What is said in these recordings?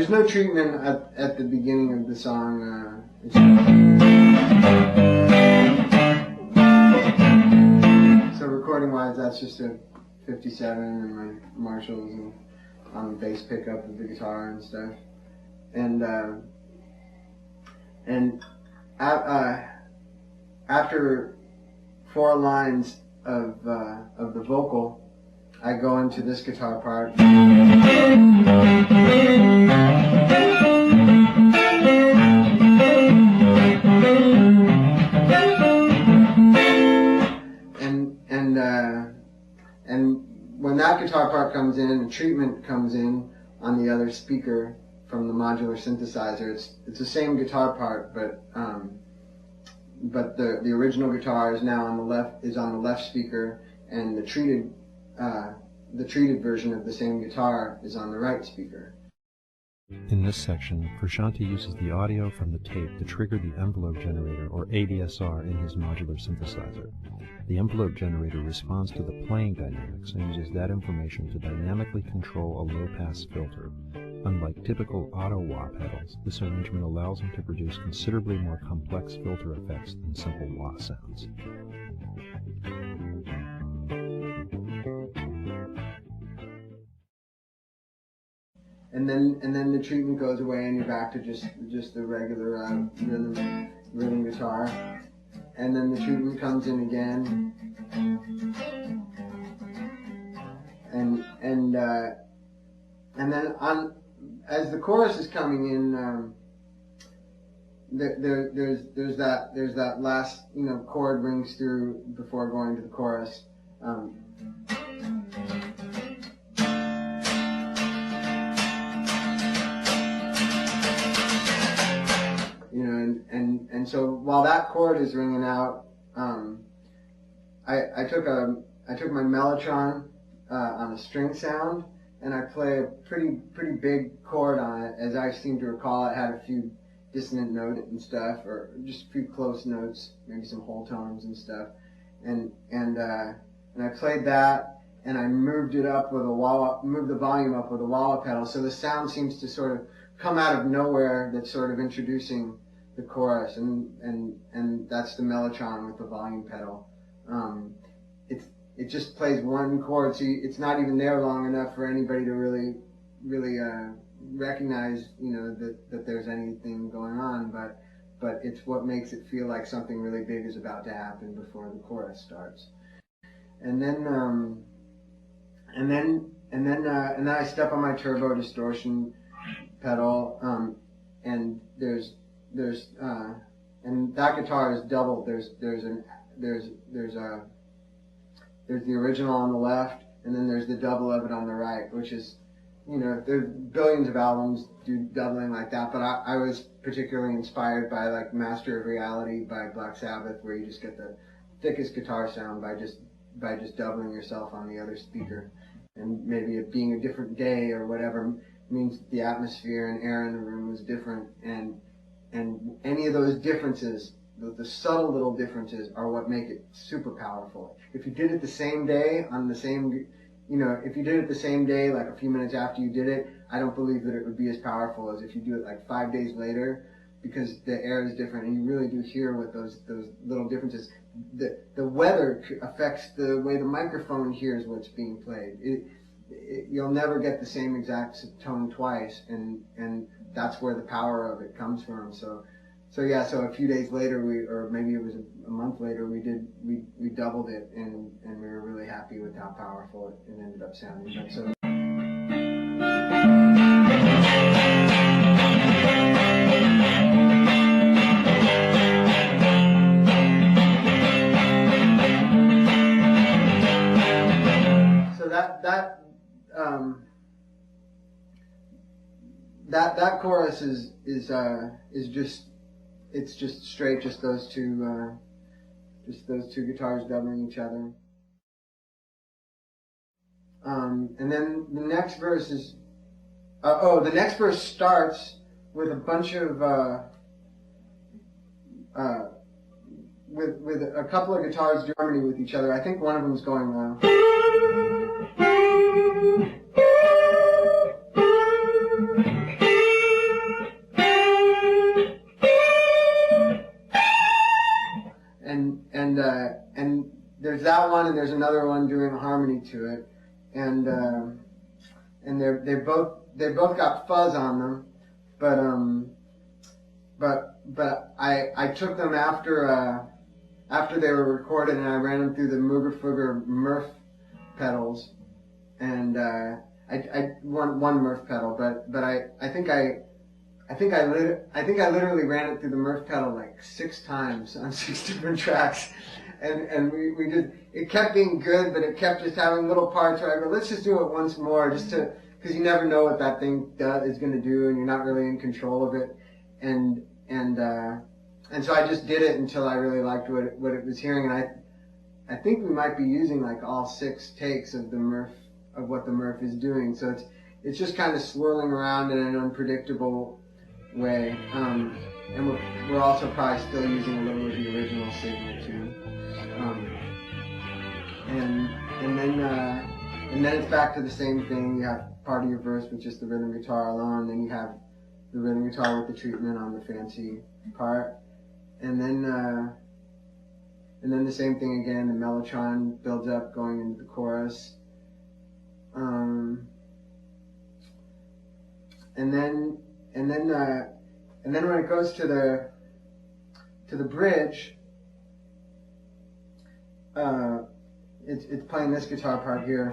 there's no treatment at the beginning of the song. So recording-wise, that's just a 57 and my Marshalls and on the bass pickup of the guitar and stuff. And after 4 lines of the vocal, I go into this guitar part. And when that guitar part comes in, the treatment comes in on the other speaker from the modular synthesizer. It's the same guitar part, but the original guitar is now on the left speaker, and the treated version of the same guitar is on the right speaker. In this section, Frusciante uses the audio from the tape to trigger the envelope generator, or ADSR, in his modular synthesizer. The envelope generator responds to the playing dynamics and uses that information to dynamically control a low-pass filter. Unlike typical auto-wah pedals, this arrangement allows him to produce considerably more complex filter effects than simple wah sounds. And then the treatment goes away, and you're back to just the regular rhythm guitar. And then the treatment comes in again, and then as the chorus is coming in, there's that last chord rings through before going to the chorus. And so while that chord is ringing out, I took my mellotron on a string sound, and I play a pretty big chord on it. As I seem to recall, it had a few dissonant notes and stuff, or just a few close notes, maybe some whole tones and stuff. And I played that, and I moved it up with moved the volume up with a wah pedal, so the sound seems to sort of come out of nowhere. That's sort of introducing the chorus, and that's the mellotron with the volume pedal. It just plays one chord, so it's not even there long enough for anybody to really recognize, that there's anything going on. But it's what makes it feel like something really big is about to happen before the chorus starts. And then I step on my turbo distortion pedal, and and that guitar is doubled. There's the original on the left, and then there's the double of it on the right, which is, there's billions of albums do doubling like that, but I was particularly inspired by like Master of Reality by Black Sabbath, where you just get the thickest guitar sound by just doubling yourself on the other speaker. And maybe it being a different day or whatever means the atmosphere and air in the room was different, and any of those differences, the subtle little differences, are what make it super powerful. If you did it the same day on the same, if you did it the same day, like a few minutes after you did it, I don't believe that it would be as powerful as if you do it like 5 days later, because the air is different, and you really do hear what those little differences. The weather affects the way the microphone hears what's being played. You'll never get the same exact tone twice, and that's where the power of it comes from. So a few days later, or maybe it was a month later, we doubled it, and we were really happy with how powerful it ended up sounding. But that chorus is just, it's just straight, just those two guitars doubling each other. And then the next verse is, the next verse starts with a bunch of with a couple of guitars in harmony with each other. I think one of them is going and there's that one, and there's another one doing a harmony to it, and they both got fuzz on them, but I took them after they were recorded, and I ran them through the Mooger Fooger Murph pedals, and I one Murph pedal, but I think I literally ran it through the Murph pedal like 6 times on 6 different tracks, and we did. It kept being good, but it kept just having little parts where I go, let's just do it once more, because you never know what that thing is going to do, and you're not really in control of it, and so I just did it until I really liked what it was hearing, and I think we might be using like all 6 takes of what the Murph is doing, so it's just kind of swirling around in an unpredictable way, and we're also probably still using a little of the original signal too, and then it's back to the same thing. You have part of your verse with just the rhythm guitar alone, then you have the rhythm guitar with the treatment on the fancy part, and then the same thing again. The mellotron builds up going into the chorus, and then when it goes to the bridge, it's playing this guitar part here.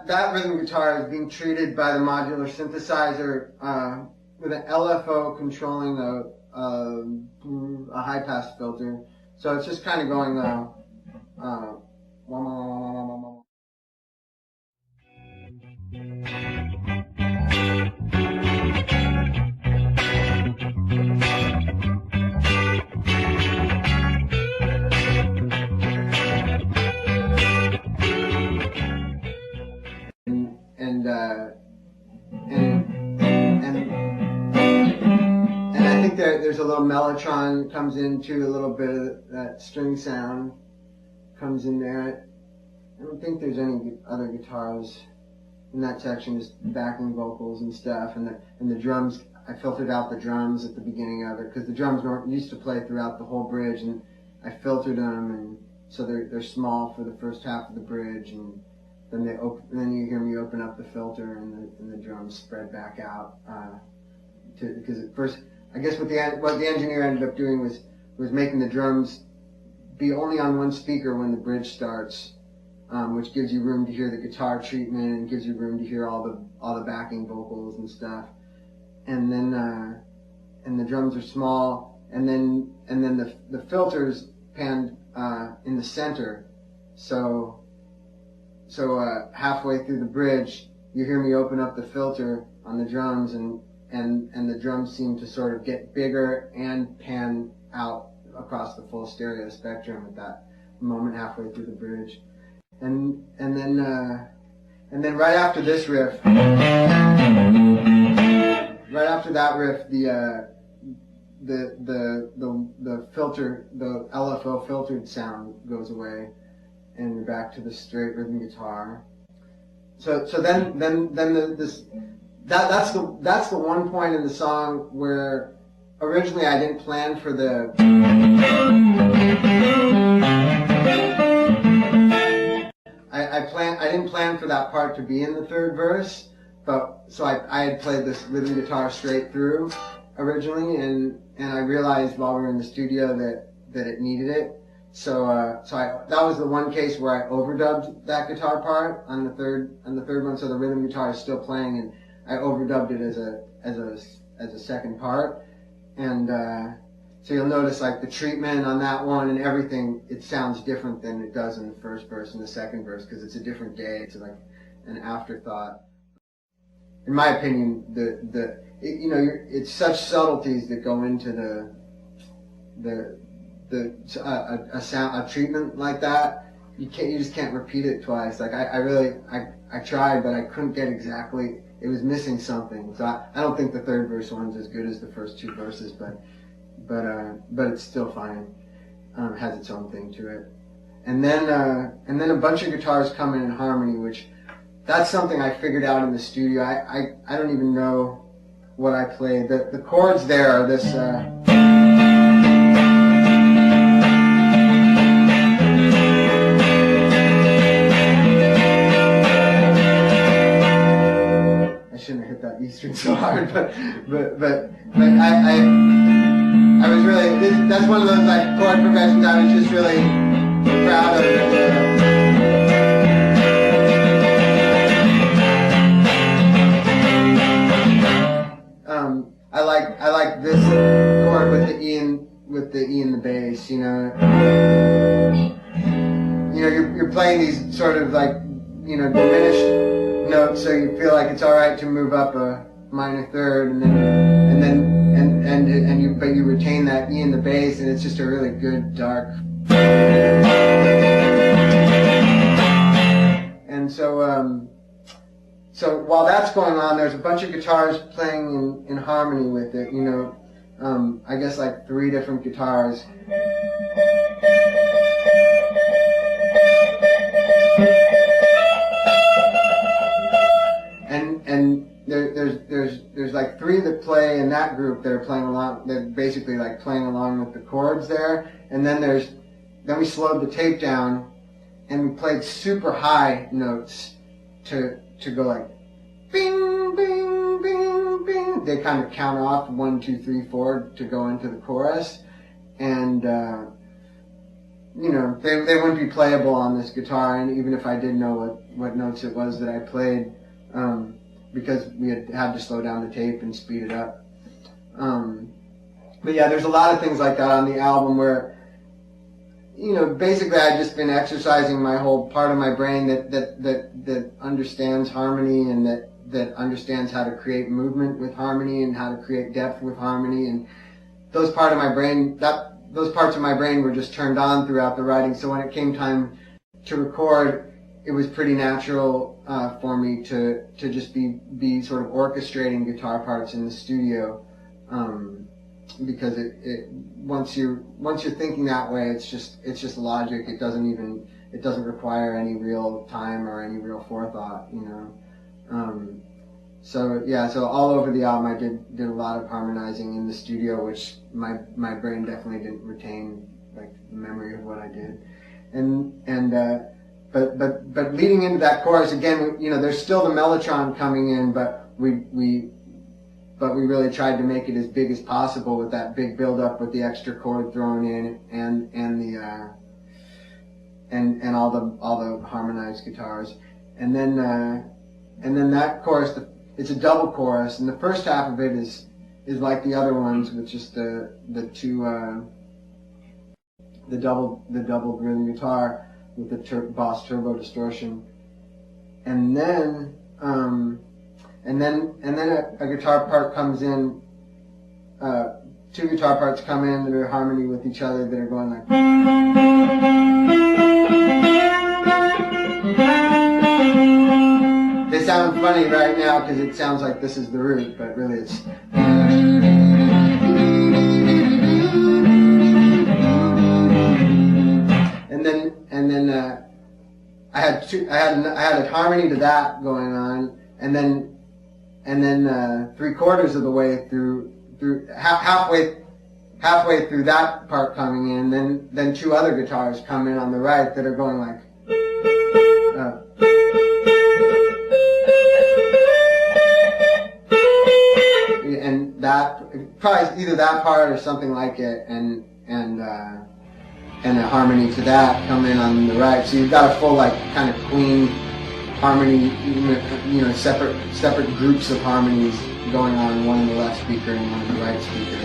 That rhythm guitar is being treated by the modular synthesizer with an LFO controlling a high pass filter. So it's just kind of going and I think there's a little mellotron comes into a little bit of that string sound comes in there. I don't think there's any other guitars in that section, just backing vocals and stuff, and the drums. I filtered out the drums at the beginning of it because the drums weren't used to play throughout the whole bridge, and I filtered them, and so they're small for the first half of the bridge, and then then you hear me open up the filter, and the drums spread back out. Because at first, I guess what the engineer ended up doing was making the drums be only on one speaker when the bridge starts, which gives you room to hear the guitar treatment and gives you room to hear all the backing vocals and stuff. And then the drums are small, and then the filters panned in the center. So halfway through the bridge, you hear me open up the filter on the drums, and the drums seem to sort of get bigger and pan out across the full stereo spectrum at that moment halfway through the bridge, and then right after this riff, right after that riff, the filter, the LFO filtered sound goes away, and you're back to the straight rhythm guitar. So then that's the one point in the song where originally I didn't plan for the I didn't plan for that part to be in the third verse, but so I had played this rhythm guitar straight through originally, and I realized while we were in the studio that it needed it. So that was the one case where I overdubbed that guitar part on the third one. So the rhythm guitar is still playing, and I overdubbed it as a second part. And so you'll notice like the treatment on that one and everything, it sounds different than it does in the first verse and the second verse because it's a different day. It's like an afterthought. In my opinion, it's such subtleties that go into a treatment like that. you just can't repeat it twice. Like I tried, but I couldn't get exactly. It was missing something. So I don't think the third verse one's as good as the first two verses, but it's still fine. Has its own thing to it. And then a bunch of guitars come in harmony, which that's something I figured out in the studio. I don't even know what I played. The chords there are this. I shouldn't have hit that E string so hard, but I was really, that's one of those like chord progressions I was just really proud of. I like this chord with the E and the bass. You're playing these sort of like diminished notes, so you feel like it's all right to move up a minor third, but you retain that E in the bass, and it's just a really good dark. And so while that's going on, there's a bunch of guitars playing in harmony with it. I guess like 3 different guitars. And there's like 3 that play in that group that are playing along. They're basically like playing along with the chords there. And then we slowed the tape down, and we played super high notes to go like bing bing bing bing. They kind of count off 1, 2, 3, 4 to go into the chorus, and they wouldn't be playable on this guitar. And even if I did know what notes it was that I played. Because we had to slow down the tape and speed it up. But yeah, there's a lot of things like that on the album where, basically I've just been exercising my whole part of my brain that understands harmony, and that understands how to create movement with harmony and how to create depth with harmony. And those parts of my brain were just turned on throughout the writing. So when it came time to record, it was pretty natural for me to just be sort of orchestrating guitar parts in the studio, because once you're thinking that way, it's just logic. It doesn't require any real time or any real forethought, So all over the album I did a lot of harmonizing in the studio, which my brain definitely didn't retain like the memory of what I did, But leading into that chorus again, there's still the mellotron coming in, but we really tried to make it as big as possible with that big build up with the extra chord thrown in and all the harmonized guitars, and then that chorus, it's a double chorus, and the first half of it is like the other ones with just the double rhythm guitar with the Boss Turbo distortion, and then a guitar part comes in. 2 guitar parts come in that are in harmony with each other, that are going like. They sound funny right now because it sounds like this is the root, but really it's. And then I had a harmony to that going on, and then 3/4 of the way through halfway through that part coming in, then 2 other guitars come in on the right that are going like. And that probably either that part or something like it, and a harmony to that come in on the right. So you've got a full like kind of clean harmony, separate groups of harmonies going on, one in the left speaker and one in the right speaker.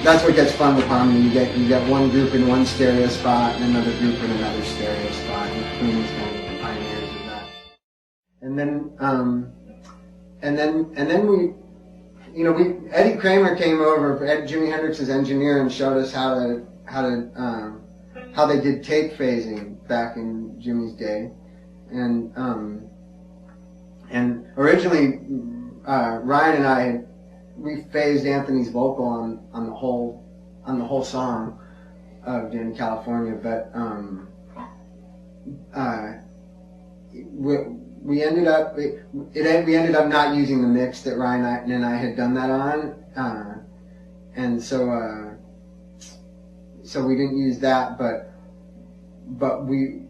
That's what gets fun with harmony. You get one group in one stereo spot and another group in another stereo spot. And Queen's kind of pioneers of that. And then we. Eddie Kramer came over, Jimi Hendrix's engineer, and showed us how to how they did tape phasing back in Jimmy's day, and originally Ryan and I we phased Anthony's vocal on the whole song of Dani California, but we ended up not using the mix that Ryan and I had done that on, and so we didn't use that, but we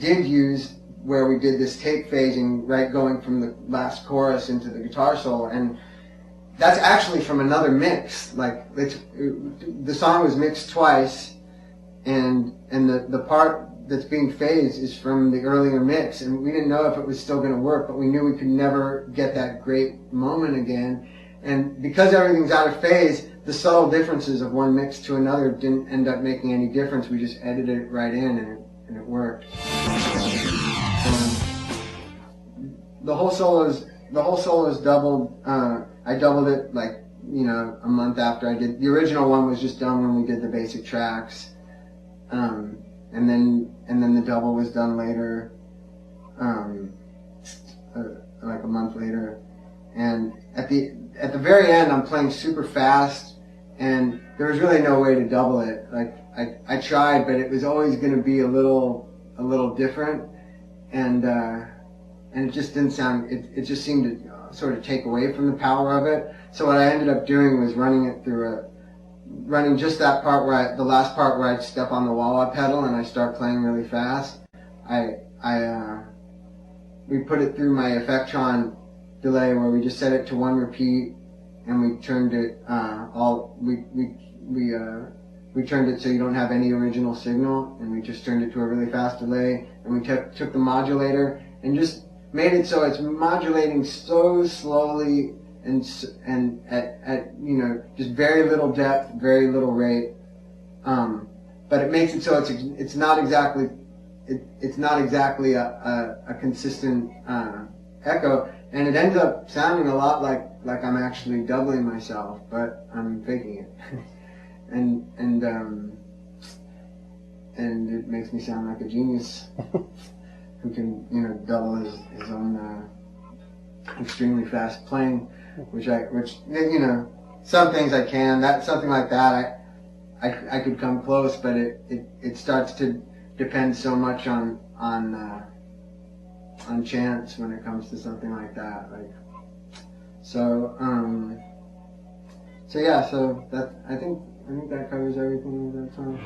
did use where we did this tape phasing, right, going from the last chorus into the guitar solo, and that's actually from another mix. Like the song was mixed twice, and the part that's being phased is from the earlier mix, and we didn't know if it was still going to work, but we knew we could never get that great moment again. And because everything's out of phase, the subtle differences of one mix to another didn't end up making any difference. We just edited it right in, and it worked. The whole solo is doubled. I doubled it like, a month after I did. The original one was just done when we did the basic tracks. And then the double was done later, like a month later. And at the very end, I'm playing super fast, and there was really no way to double it. Like I tried, but it was always going to be a little different, and it just didn't sound. It just seemed to sort of take away from the power of it. So what I ended up doing was running just that part the last part where I step on the wah-wah pedal and I start playing really fast. We put it through my Effectron delay where we just set it to 1 repeat, and we turned it we turned it so you don't have any original signal, and we just turned it to a really fast delay, and we took the modulator and just made it so it's modulating so slowly and at just very little depth, very little rate, but it makes it so it's not exactly a consistent echo, and it ends up sounding a lot like I'm actually doubling myself, but I'm faking it, and it makes me sound like a genius who can double his own extremely fast playing. Which some things I can. Something like that I could come close, but it starts to depend so much on chance when it comes to something like that. So that I think that covers everything with that song.